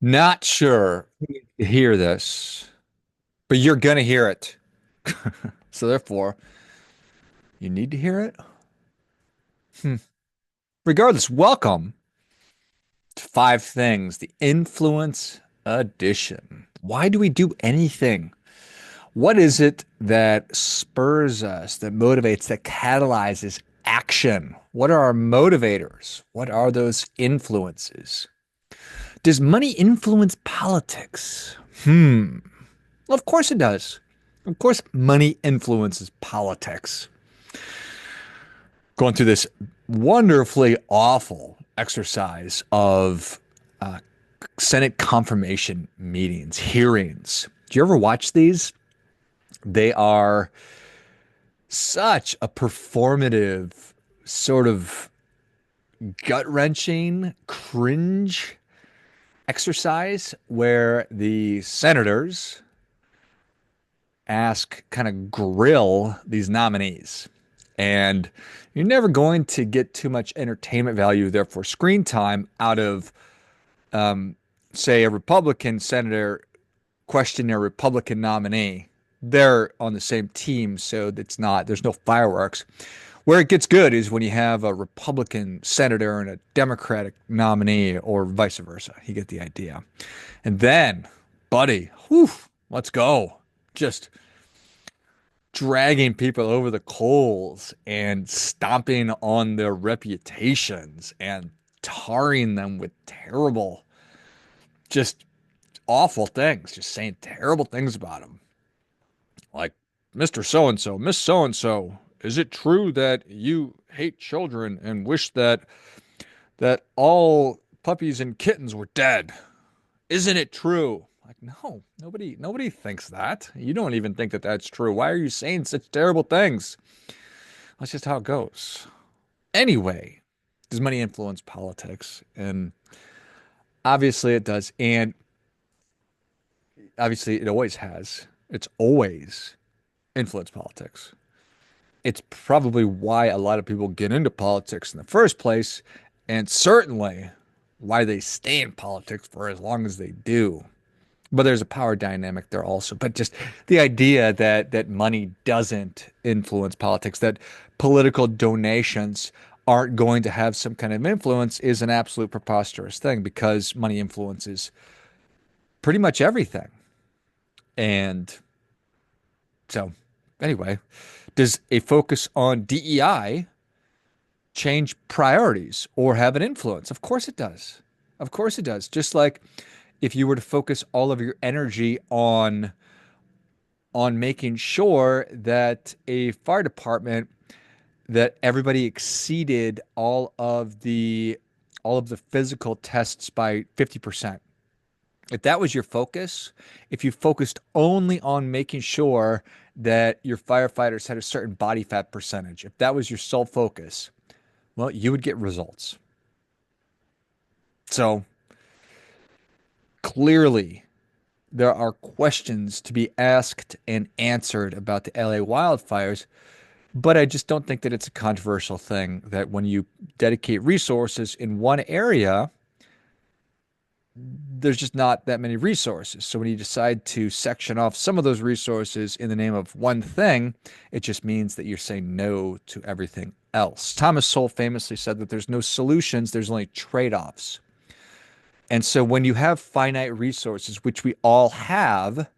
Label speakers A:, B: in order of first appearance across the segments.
A: Not sure who needs to hear this, but you're gonna hear it. So therefore, you need to hear it. Hmm. Regardless, welcome to Five Things, the Influence Edition. Why do we do anything? What is it that spurs us, that motivates, that catalyzes action? What are our motivators? What are those influences? Does money influence politics? Well, of course it does. Of course, money influences politics. Going through this wonderfully awful exercise of uh, Senate confirmation meetings, hearings. Do you ever watch these? They are such a performative, sort of gut wrenching, cringe exercise where the senators kind of grill these nominees. And you're never going to get too much entertainment value, therefore, screen time out of, say, a Republican senator questioning a Republican nominee. They're on the same team, so there's no fireworks. Where it gets good is when you have a Republican senator and a Democratic nominee, or vice versa. You get the idea. And then, buddy, whew, let's go. Just dragging people over the coals and stomping on their reputations and tarring them with terrible, just awful things, just saying terrible things about them. Like, Mr. So and so, Miss So and so, is it true that you hate children and wish that all puppies and kittens were dead? Isn't it true? Like, no, nobody thinks that. You don't even think that that's true. Why are you saying such terrible things? That's just how it goes. Anyway, does money influence politics? And obviously it does. And obviously it always has. It's always influenced politics. It's probably why a lot of people get into politics in the first place, and certainly why they stay in politics for as long as they do. But there's a power dynamic there also. But just the idea that money doesn't influence politics, that political donations aren't going to have some kind of influence is an absolute preposterous thing because money influences pretty much everything. And so, anyway, does a focus on DEI change priorities or have an influence? Of course it does. Of course it does. Just like if you were to focus all of your energy on making sure that a fire department that everybody exceeded all of the physical tests by 50%. If that was your focus, if you focused only on making sure that your firefighters had a certain body fat percentage, if that was your sole focus, well, you would get results. So clearly, there are questions to be asked and answered about the LA wildfires, but I just don't think that it's a controversial thing that when you dedicate resources in one area, there's just not that many resources. So when you decide to section off some of those resources in the name of one thing, it just means that you're saying no to everything else. Thomas Sowell famously said that there's no solutions, there's only trade-offs. And so when you have finite resources, which we all have,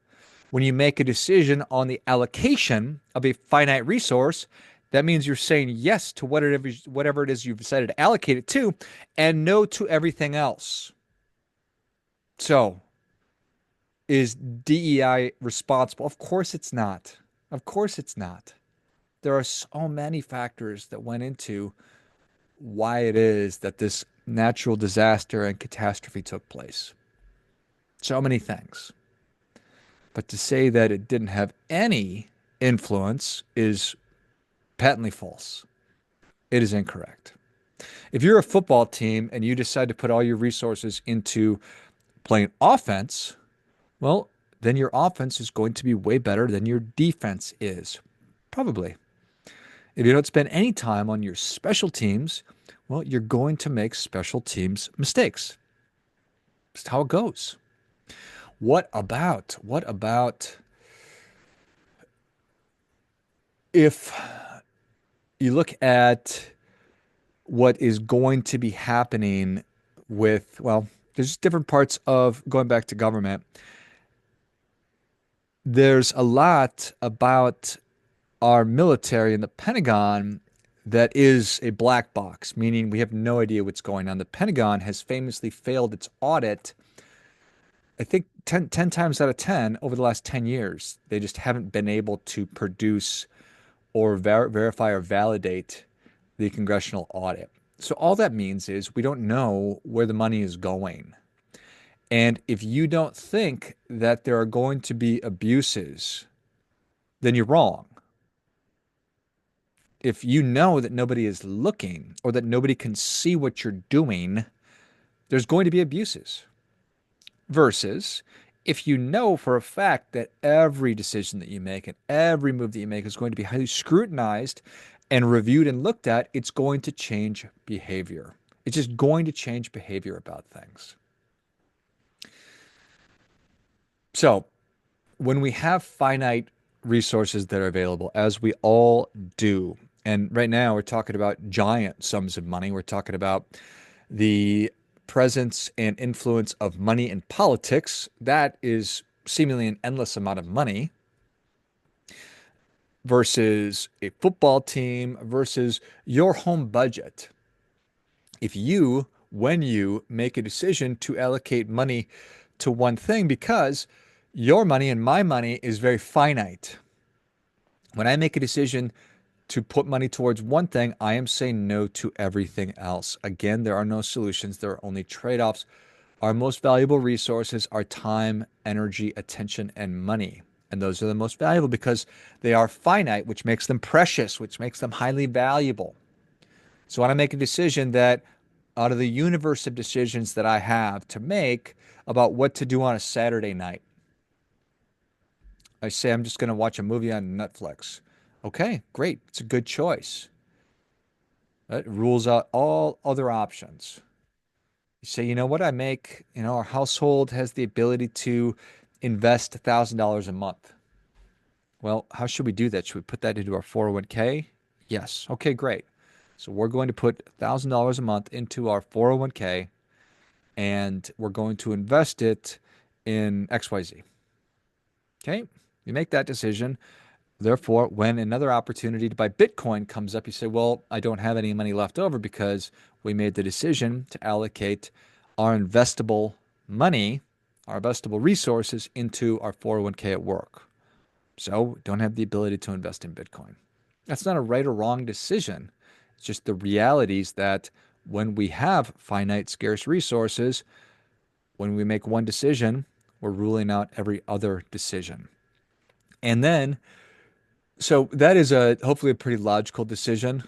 A: when you make a decision on the allocation of a finite resource, that means you're saying yes to whatever it is you've decided to allocate it to and no to everything else. So, is DEI responsible? Of course it's not. Of course it's not. There are so many factors that went into why it is that this natural disaster and catastrophe took place. So many things. But to say that it didn't have any influence is patently false. It is incorrect. If you're a football team and you decide to put all your resources into playing offense, well, then your offense is going to be way better than your defense is. Probably. If you don't spend any time on your special teams, well, you're going to make special teams mistakes. Just how it goes. What about if you look at what is going to be happening with, well, there's different parts of going back to government. There's a lot about our military and the Pentagon that is a black box, meaning we have no idea what's going on. The Pentagon has famously failed its audit, I think 10 times out of 10 over the last 10 years. They just haven't been able to produce or verify or validate the congressional audit. So all that means is we don't know where the money is going. And if you don't think that there are going to be abuses, then you're wrong. If you know that nobody is looking or that nobody can see what you're doing, there's going to be abuses. Versus if you know for a fact that every decision that you make and every move that you make is going to be highly scrutinized and reviewed and looked at, it's going to change behavior. It's just going to change behavior about things. So when we have finite resources that are available, as we all do, and right now we're talking about giant sums of money, we're talking about the presence and influence of money in politics. That is seemingly an endless amount of money versus a football team versus your home budget. If you, when you make a decision to allocate money to one thing, because your money and my money is very finite. When I make a decision to put money towards one thing, I am saying no to everything else. Again, there are no solutions, there are only trade offs. Our most valuable resources are time, energy, attention, and money. And those are the most valuable because they are finite, which makes them precious, which makes them highly valuable. So when I make a decision that out of the universe of decisions that I have to make about what to do on a Saturday night, I say I'm just going to watch a movie on Netflix. Okay, great. It's a good choice. That rules out all other options. You say, you know what, I make, our household has the ability to invest $1,000 a month. Well, how should we do that? Should we put that into our 401k? Yes. Okay, great. So we're going to put $1,000 a month into our 401k and we're going to invest it in XYZ. Okay. You make that decision. Therefore, when another opportunity to buy Bitcoin comes up, you say, well, I don't have any money left over because we made the decision to allocate our investable money, our investable resources into our 401k at work. So don't have the ability to invest in Bitcoin. That's not a right or wrong decision. It's just the realities that when we have finite, scarce resources, when we make one decision, we're ruling out every other decision. And then so that is a hopefully a pretty logical decision.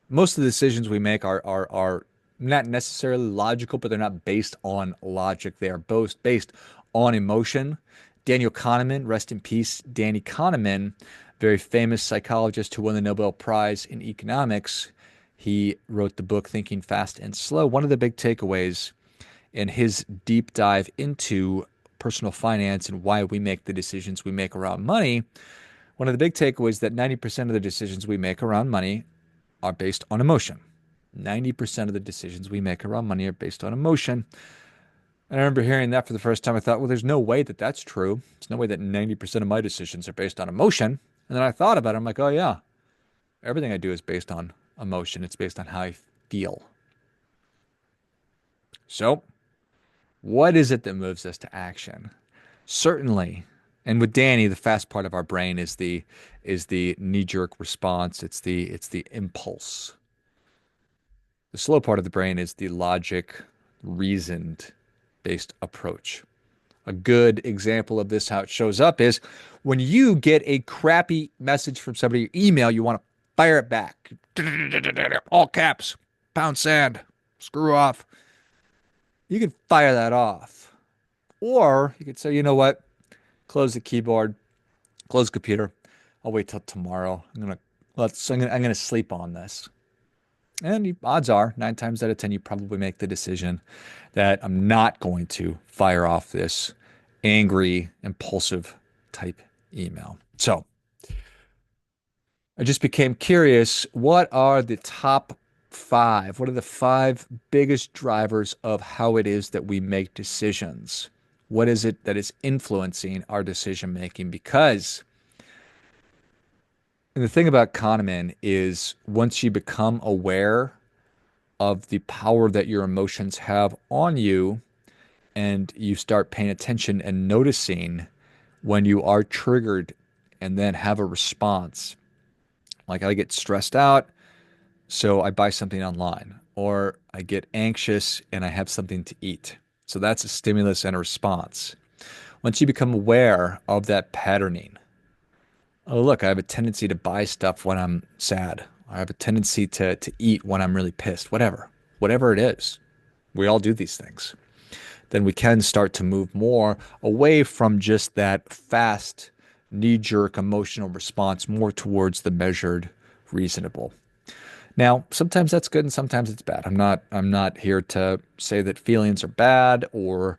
A: Most of the decisions we make are not necessarily logical, but they're not based on logic. They are both based on emotion. Daniel Kahneman, rest in peace, Danny Kahneman, very famous psychologist who won the Nobel Prize in economics. He wrote the book Thinking Fast and Slow. One of the big takeaways in his deep dive into personal finance and why we make the decisions we make around money, one of the big takeaways that 90% of the decisions we make around money are based on emotion. 90% of the decisions we make around money are based on emotion. And I remember hearing that for the first time. I thought, well, there's no way that that's true. There's no way that 90% of my decisions are based on emotion. And then I thought about it. I'm like, oh, yeah, everything I do is based on emotion. It's based on how I feel. So, what is it that moves us to action? Certainly, and with Danny, the fast part of our brain is the knee-jerk response. It's the impulse. The slow part of the brain is the logic, reasoned based approach. A good example of this, how it shows up, is when you get a crappy message from somebody, email, you want to fire it back. All caps, pound sand, screw off. You can fire that off. Or you could say, you know what? Close the keyboard, close the computer. I'll wait till tomorrow. I'm gonna sleep on this. And odds are, 9 times out of 10, you probably make the decision that I'm not going to fire off this angry, impulsive type email. So I just became curious, what are the top five? What are the five biggest drivers of how it is that we make decisions? What is it that is influencing our decision making? Because the thing about Kahneman is once you become aware of the power that your emotions have on you, and you start paying attention and noticing when you are triggered and then have a response. Like I get stressed out, so I buy something online, or I get anxious and I have something to eat. So that's a stimulus and a response. Once you become aware of that patterning, oh, look, I have a tendency to buy stuff when I'm sad. I have a tendency to eat when I'm really pissed, whatever it is. We all do these things. Then we can start to move more away from just that fast, knee-jerk emotional response, more towards the measured, reasonable. Now, sometimes that's good and sometimes it's bad. I'm not here to say that feelings are bad or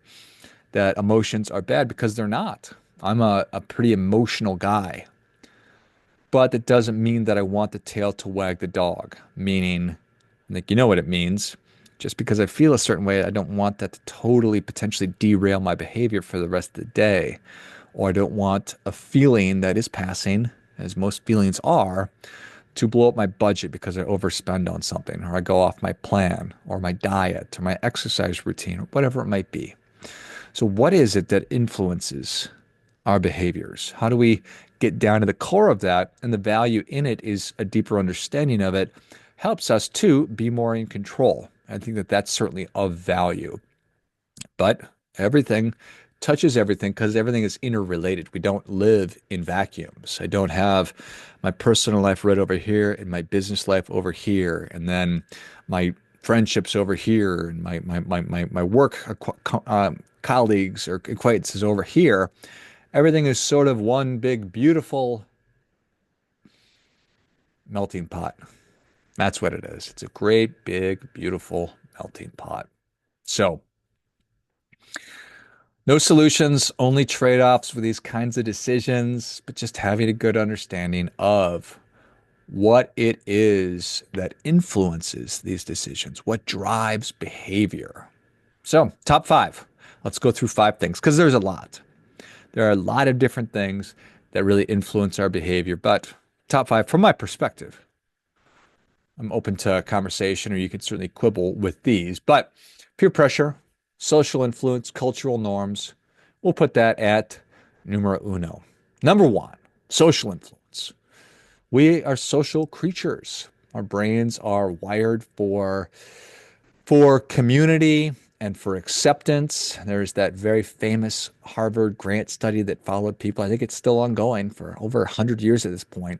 A: that emotions are bad because they're not. I'm a pretty emotional guy. But that doesn't mean that I want the tail to wag the dog, meaning, like, you know what it means. Just because I feel a certain way, I don't want that to totally potentially derail my behavior for the rest of the day. Or I don't want a feeling that is passing, as most feelings are, to blow up my budget because I overspend on something, or I go off my plan, or my diet, or my exercise routine, or whatever it might be. So, what is it that influences our behaviors? How do we get down to the core of that? And the value in it is a deeper understanding of it helps us to be more in control. I think that that's certainly of value. But everything touches everything because everything is interrelated. We don't live in vacuums. I don't have my personal life right over here and my business life over here, and then my friendships over here, and my work colleagues or acquaintances over here. Everything is sort of one big, beautiful melting pot. That's what it is. It's a great, big, beautiful melting pot. So, no solutions, only trade-offs for these kinds of decisions, but just having a good understanding of what it is that influences these decisions, what drives behavior. So, top five. Let's go through five things because there's a lot. There are a lot of different things that really influence our behavior, but top five from my perspective. I'm open to conversation, or you could certainly quibble with these, but peer pressure, social influence, cultural norms, we'll put that at numero uno. Number one, social influence. We are social creatures. Our brains are wired for community and for acceptance. There's that very famous Harvard grant study that followed people. I think it's still ongoing for over 100 years at this point,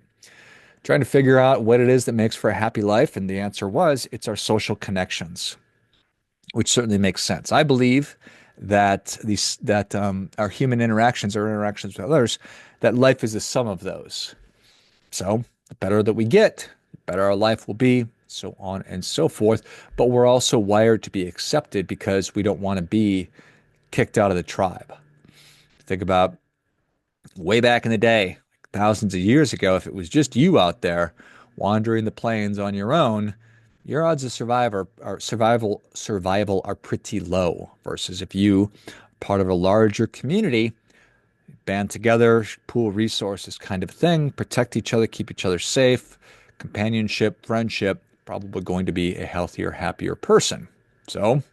A: trying to figure out what it is that makes for a happy life. And the answer was it's our social connections, which certainly makes sense. I believe that our human interactions, our interactions with others, that life is the sum of those. So the better that we get, the better our life will be, so on and so forth. But we're also wired to be accepted because we don't want to be kicked out of the tribe. Think about way back in the day, thousands of years ago, if it was just you out there wandering the plains on your own, your odds of survival are pretty low. Versus if you are part of a larger community, band together, pool resources kind of thing, protect each other, keep each other safe, companionship, friendship, probably going to be a healthier, happier person. So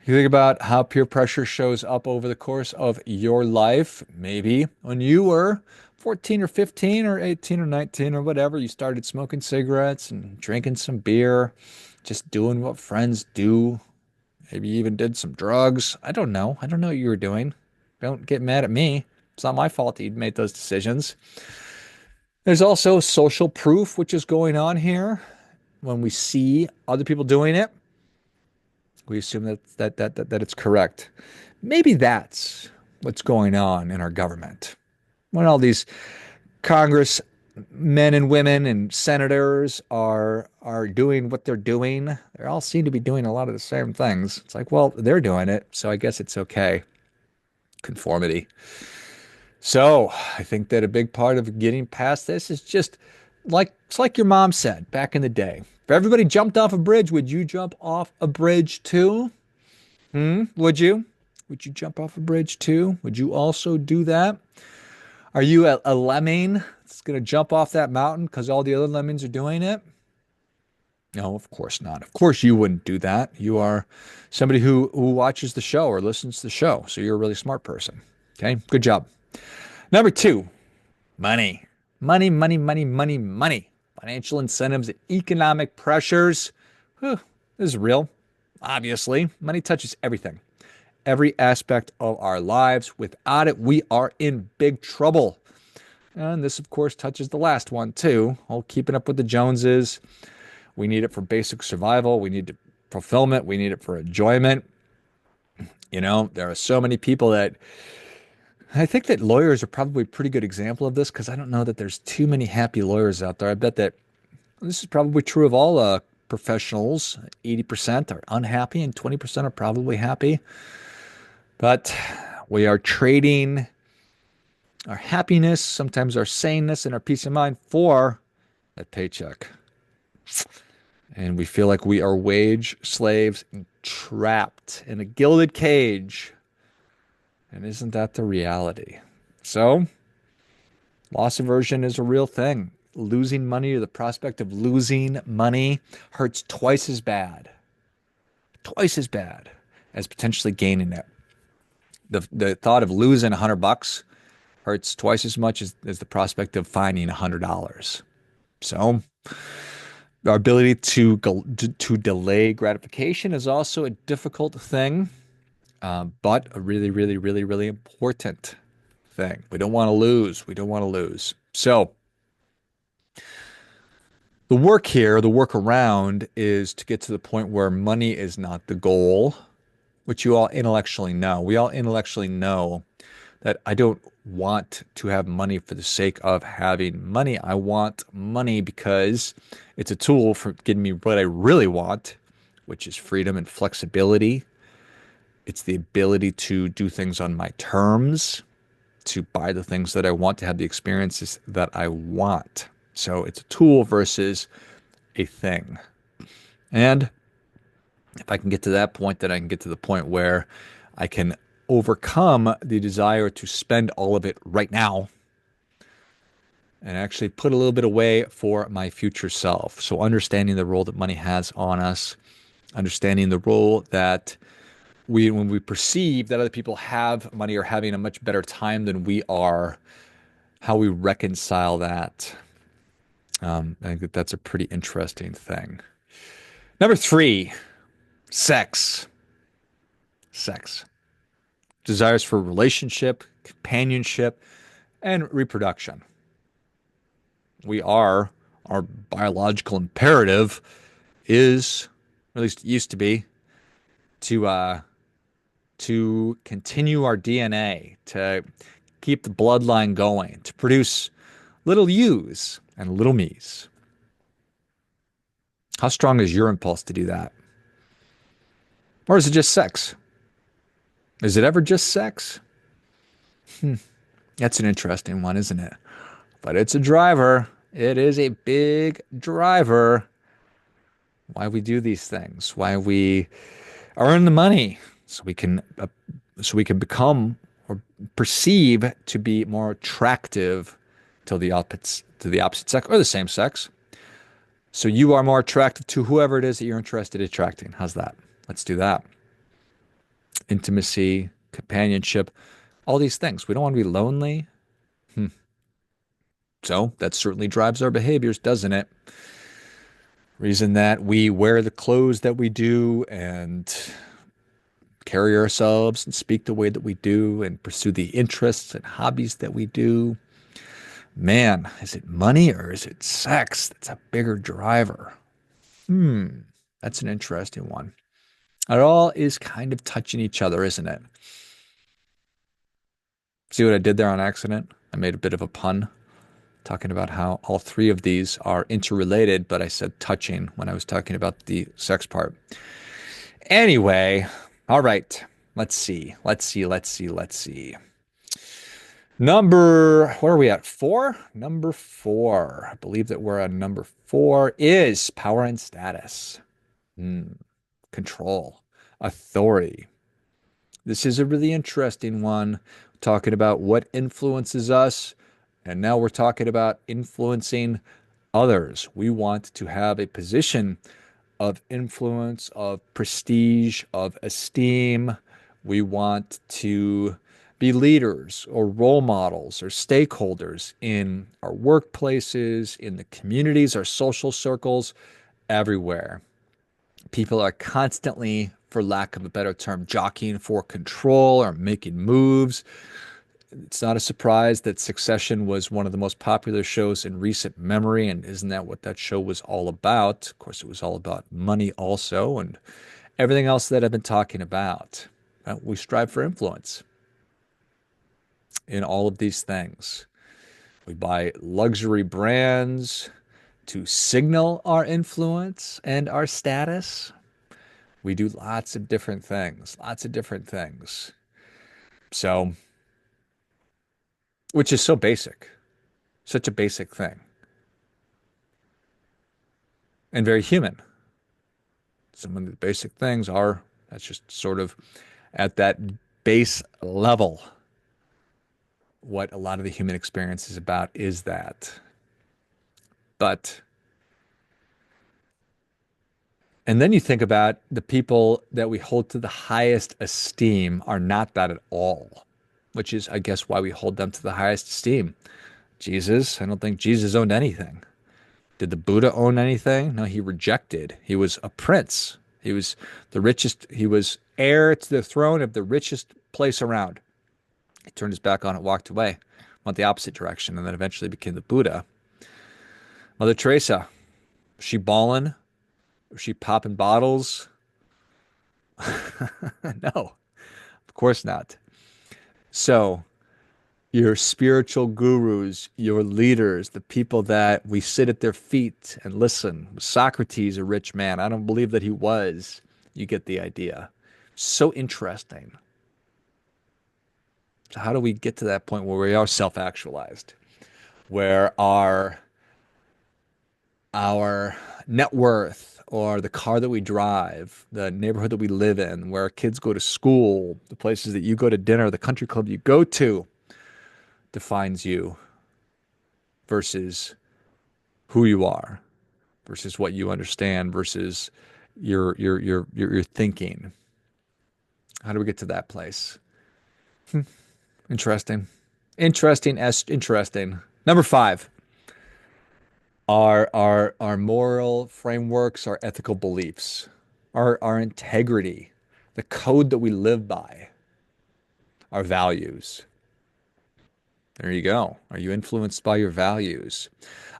A: you think about how peer pressure shows up over the course of your life. Maybe when you were 14 or 15 or 18 or 19 or whatever, you started smoking cigarettes and drinking some beer, just doing what friends do. Maybe you even did some drugs. I don't know. I don't know what you were doing. Don't get mad at me. It's not my fault that you made those decisions. There's also social proof, which is going on here. When we see other people doing it, we assume that it's correct. Maybe that's what's going on in our government. When all these Congress men and women and senators are doing what they're doing. They all seem to be doing a lot of the same things. It's like, well, they're doing it, so I guess it's okay. Conformity. So I think that a big part of getting past this is just like it's like your mom said back in the day. If everybody jumped off a bridge, would you jump off a bridge too? Hmm? Would you? Would you jump off a bridge too? Would you also do that? Are you a lemming that's going to jump off that mountain because all the other lemmings are doing it? No, of course not. Of course you wouldn't do that. You are somebody who watches the show or listens to the show. So you're a really smart person. Okay, good job. Number two, money. Money, money, money, money, money. Financial incentives and economic pressures. Whew, this is real. Obviously, money touches everything, every aspect of our lives. Without it, we are in big trouble. And this, of course, touches the last one too. Oh, keeping up with the Joneses. We need it for basic survival. We need fulfillment. We need it for enjoyment. You know, there are so many people that I think that lawyers are probably a pretty good example of this because I don't know that there's too many happy lawyers out there. I bet that this is probably true of all professionals. 80% are unhappy and 20% are probably happy. But we are trading our happiness, sometimes our saneness and our peace of mind for that paycheck. And we feel like we are wage slaves and trapped in a gilded cage. And isn't that the reality? So, loss aversion is a real thing. Losing money or the prospect of losing money hurts twice as bad as potentially gaining it. The thought of losing $100 hurts twice as much as the prospect of finding $100. So, our ability to delay gratification is also a difficult thing, but a really, really, really, really important thing. We don't want to lose. We don't want to lose. So the work here, the work around is to get to the point where money is not the goal, which you all intellectually know. We all intellectually know that I don't want to have money for the sake of having money. I want money because it's a tool for getting me what I really want, which is freedom and flexibility. It's the ability to do things on my terms, to buy the things that I want, to have the experiences that I want. So it's a tool versus a thing. And if I can get to that point, then I can get to the point where I can overcome the desire to spend all of it right now and actually put a little bit away for my future self. So understanding the role that money has on us, understanding the role that when we perceive that other people have money or having a much better time than we are, how we reconcile that. I think that that's a pretty interesting thing. Number three, sex. Sex. Desires for relationship, companionship, and reproduction. Our biological imperative is, or at least it used to be, to continue our DNA, to keep the bloodline going, to produce little yous and little me's. How strong is your impulse to do that? Or is it just sex? Is it ever just sex? That's an interesting one, isn't it? But it's a driver. It is a big driver. Why we do these things, why we earn the money, so we can become or perceive to be more attractive to the opposite sex or the same sex. So you are more attractive to whoever it is that you're interested in attracting. How's that? Let's do that. Intimacy, companionship, all these things. We don't want to be lonely. So that certainly drives our behaviors, doesn't it? Reason that we wear the clothes that we do and carry ourselves and speak the way that we do and pursue the interests and hobbies that we do. Man, is it money or is it sex that's a bigger driver? That's an interesting one. It all is kind of touching each other, isn't it? See what I did there on accident? I made a bit of a pun. talking about how all three of these are interrelated, but I said touching when I was talking about the sex part. Anyway, all right. Let's see. Where are we at? Four? Number four. I believe that we're on number four is power and status. Hmm. Control, authority. This is a really interesting one, talking about what influences us. And now we're talking about influencing others. We want to have a position of influence, of prestige, of esteem. We want to be leaders or role models or stakeholders in our workplaces, in the communities, our social circles, everywhere. People are constantly, for lack of a better term, jockeying for control or making moves. It's not a surprise that Succession was one of the most popular shows in recent memory, and isn't that what that show was all about? Of course, it was all about money also, and everything else that I've been talking about. We strive for influence in all of these things. We buy luxury brands to signal our influence and our status. We do lots of different things, lots of different things. So, which is so basic, such a basic thing, and very human. Some of the basic things are, that's just sort of at that base level. What a lot of the human experience is about is that. But, and then you think about the people that we hold to the highest esteem are not that at all, which is, I guess, why we hold them to the highest esteem. Jesus, I don't think Jesus owned anything. Did the Buddha own anything? No, he rejected. He was a prince. He was the richest. He was heir to the throne of the richest place around. He turned his back on it, walked away, went the opposite direction, and then eventually became the Buddha. Mother Teresa, was she balling? Was she popping bottles? No, of course not. So, your spiritual gurus, your leaders, the people that we sit at their feet and listen. Was Socrates, a rich man? I don't believe that he was. You get the idea. So interesting. So how do we get to that point where we are self-actualized, where our net worth or the car that we drive, the neighborhood that we live in, where our kids go to school, the places that you go to dinner, the country club you go to defines you versus who you are, versus what you understand, versus your thinking. How do we get to that place? Interesting. Interesting. Number five, our moral frameworks, our ethical beliefs, our integrity, the code that we live by, our values. There you go. Are you influenced by your values?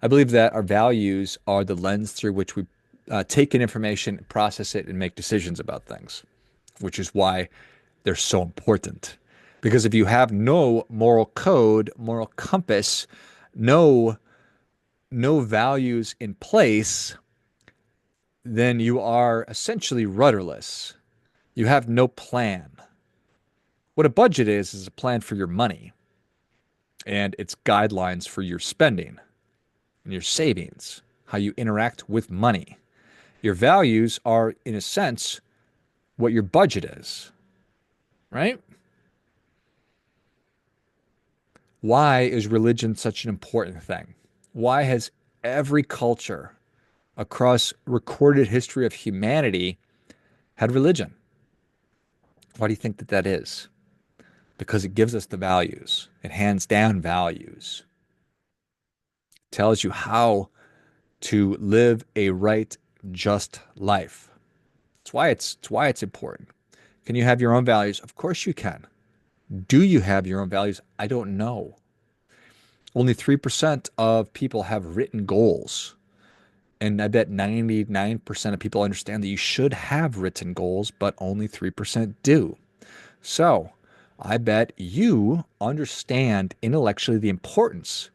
A: I believe that our values are the lens through which we take in information, process it, and make decisions about things, which is why they're so important. Because if you have no moral code, moral compass, no values in place, then you are essentially rudderless. You have no plan. What a budget is a plan for your money, and it's guidelines for your spending and your savings, how you interact with money. Your values are, in a sense, what your budget is, right? Why is religion such an important thing? Why has every culture across recorded history of humanity had religion? Why do you think that that is? Because it gives us the values. It hands down values. It tells you how to live a right, just life. It's why it's important. Can you have your own values? Of course you can. Do you have your own values? I don't know. Only 3% of people have written goals. And I bet 99% of people understand that you should have written goals, but only 3% do. So I bet you understand intellectually the importance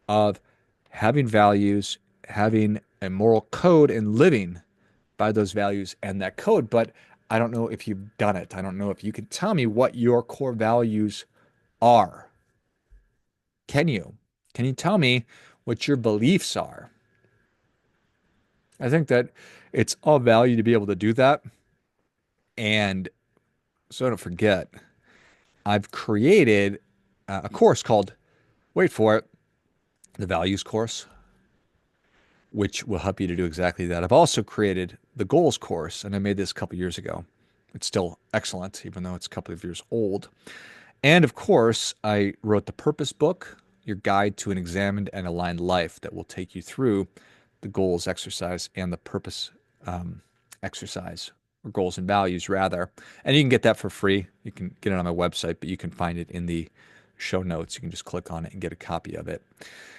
A: of having values, having a moral code, and living by those values and that code. But I don't know if you've done it. I don't know if you can tell me what your core values are. Can you? Can you tell me what your beliefs are? I think that it's of value to be able to do that. And so don't forget, I've created a course called, wait for it, the Values Course, which will help you to do exactly that. I've also created the Goals Course, and I made this a couple years ago. It's still excellent, even though it's a couple of years old. And of course, I wrote the Purpose Book, your guide to an examined and aligned life that will take you through the goals exercise and the purpose exercise, or goals and values, rather. And you can get that for free. You can get it on my website, but you can find it in the show notes. You can just click on it and get a copy of it.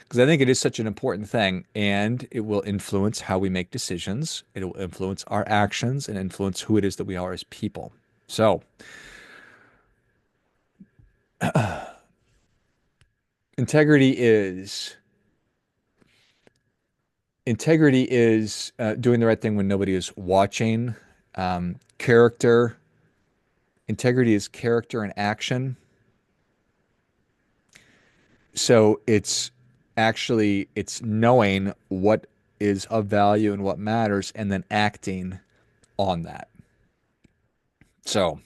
A: Because I think it is such an important thing, and it will influence how we make decisions. It will influence our actions and influence who it is that we are as people. So, integrity is integrity is doing the right thing when nobody is watching. Character integrity is character and action. So it's knowing what is of value and what matters, and then acting on that. So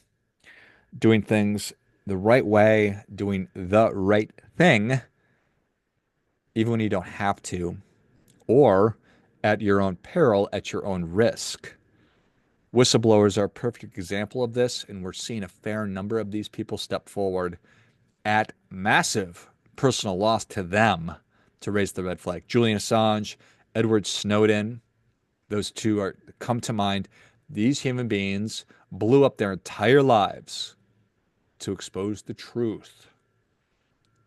A: doing things the right way, doing the right thing, even when you don't have to, or at your own peril, at your own risk. Whistleblowers are a perfect example of this, and we're seeing a fair number of these people step forward at massive personal loss to them to raise the red flag. Julian Assange, Edward Snowden, those two are come to mind. These human beings blew up their entire lives to expose the truth,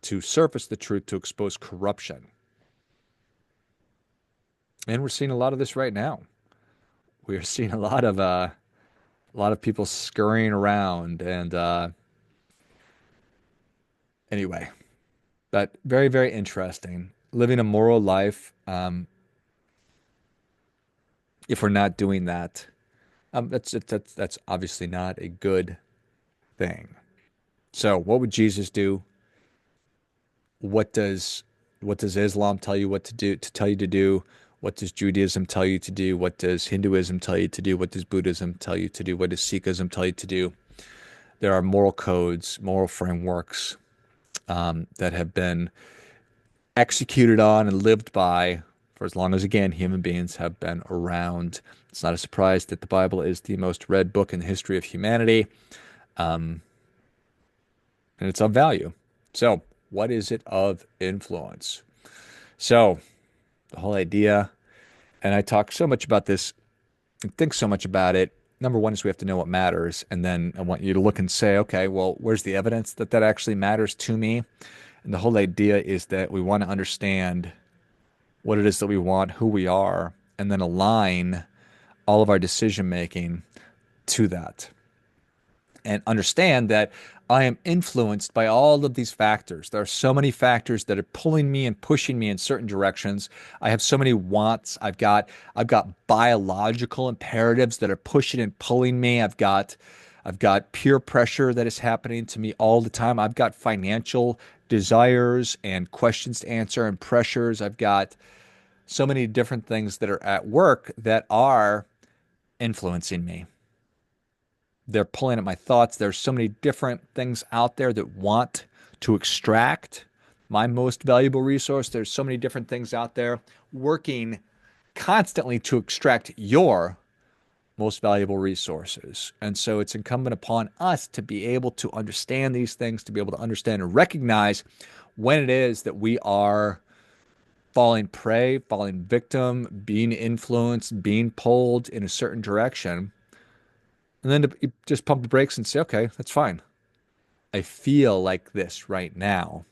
A: to surface the truth, to expose corruption. And we're seeing a lot of this right now. We are seeing a lot of people scurrying around, and anyway, but very, very interesting. Living a moral life. If we're not doing that, that's obviously not a good thing. So, what would Jesus do? What does what does Islam tell you what to do, to tell you to do? What does Judaism tell you to do? What does Hinduism tell you to do? What does Buddhism tell you to do? What does Sikhism tell you to do? There are moral codes, moral frameworks that have been executed on and lived by for as long as, again, human beings have been around. It's not a surprise that the Bible is the most read book in the history of humanity, and it's of value. So, what is it of influence? So, the whole idea, and I talk so much about this and think so much about it. Number one is we have to know what matters. And then I want you to look and say, okay, well, where's the evidence that that actually matters to me? And the whole idea is that we want to understand what it is that we want, who we are, and then align all of our decision making to that. And understand that I am influenced by all of these factors. There are so many factors that are pulling me and pushing me in certain directions. I have so many wants. I've got biological imperatives that are pushing and pulling me. I've got peer pressure that is happening to me all the time. I've got financial desires and questions to answer and pressures. I've got so many different things that are at work that are influencing me. They're pulling at my thoughts. There's so many different things out there that want to extract my most valuable resource. There's so many different things out there working constantly to extract your most valuable resources. And so it's incumbent upon us to be able to understand these things, to be able to understand and recognize when it is that we are falling prey, falling victim, being influenced, being pulled in a certain direction. And then to just pump the brakes and say, okay, that's fine. I feel like this right now,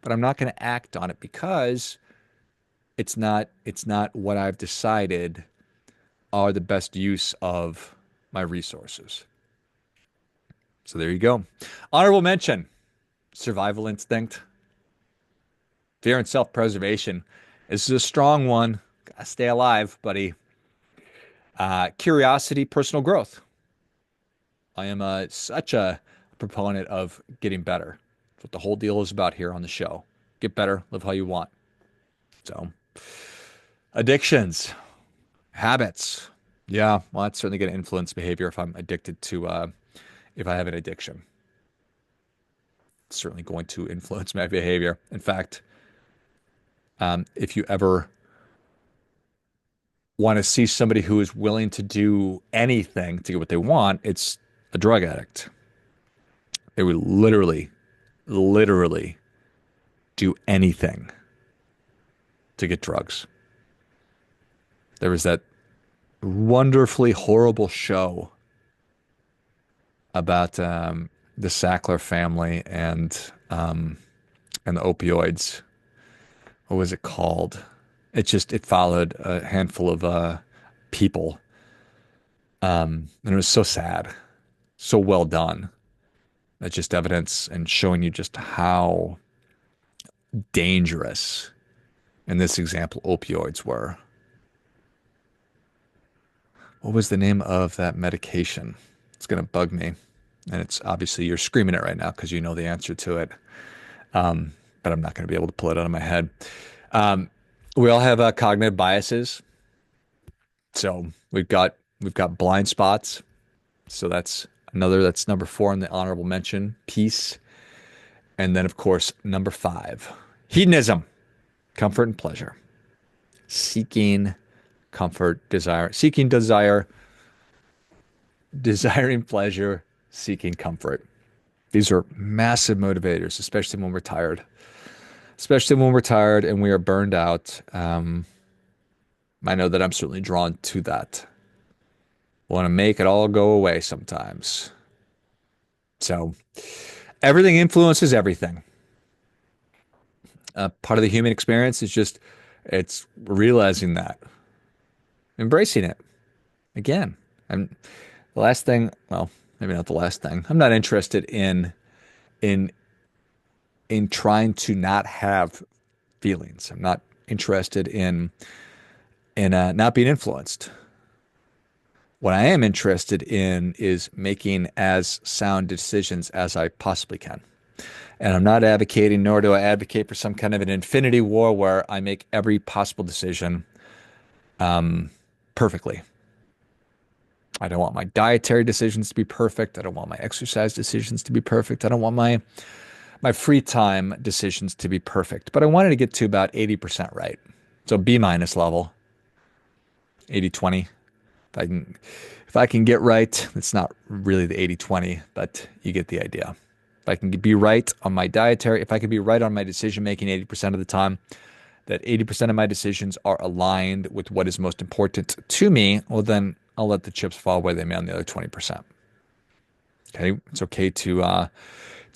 A: but I'm not going to act on it because it's not what I've decided are the best use of my resources. So there you go. Honorable mention, survival instinct. Fear and self-preservation. This is a strong one. Gotta stay alive, buddy. Curiosity, personal growth. I am such a proponent of getting better. That's what the whole deal is about here on the show. Get better, live how you want. So, addictions, habits. Yeah, well, that's certainly going to influence behavior if I'm addicted to, if I have an addiction. It's certainly going to influence my behavior. In fact, if you ever want to see somebody who is willing to do anything to get what they want, it's a drug addict. They would literally do anything to get drugs. There was that wonderfully horrible show about the Sackler family and the opioids. What was it called? It followed a handful of people, and it was so sad, so well done. That's just evidence and showing you just how dangerous, in this example, opioids were. What was the name of that medication? It's going to bug me. And it's obviously you're screaming it right now because you know the answer to it. But I'm not going to be able to pull it out of my head. Um, we all have cognitive biases. So we've got blind spots. So that's number four in the honorable mention piece. And then of course, number five, hedonism, comfort and pleasure. Seeking comfort, seeking desire, desiring pleasure, seeking comfort. These are massive motivators, especially when we're tired. Especially when we're tired and we are burned out. I know that I'm certainly drawn to that. Want to make it all go away sometimes. So everything influences everything. Part of the human experience is just it's realizing that, embracing it. Again, I'm the last thing, well, maybe not the last thing. I'm not interested in in trying to not have feelings. I'm not interested in not being influenced. What I am interested in is making as sound decisions as I possibly can. And I'm not advocating, nor do I advocate for some kind of an infinity war where I make every possible decision perfectly. I don't want my dietary decisions to be perfect. I don't want my exercise decisions to be perfect. I don't want my free time decisions to be perfect. But I wanted to get to about 80% right. So B minus level, 80/20. If I can if I can get right, it's not really the 80/20, but you get the idea. If I can be right on my dietary, if I can be right on my decision making 80% of the time, that 80% of my decisions are aligned with what is most important to me, well, then I'll let the chips fall where they may on the other 20%. Okay. It's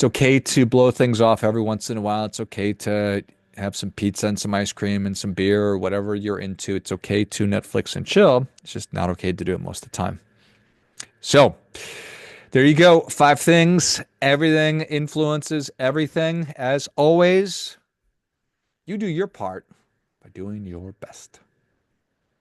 A: okay to blow things off every once in a while. It's okay to have some pizza and some ice cream and some beer or whatever you're into. It's okay to Netflix and chill. It's just not okay to do it most of the time. So there you go. 5 things. Everything influences everything. As always, you do your part by doing your best.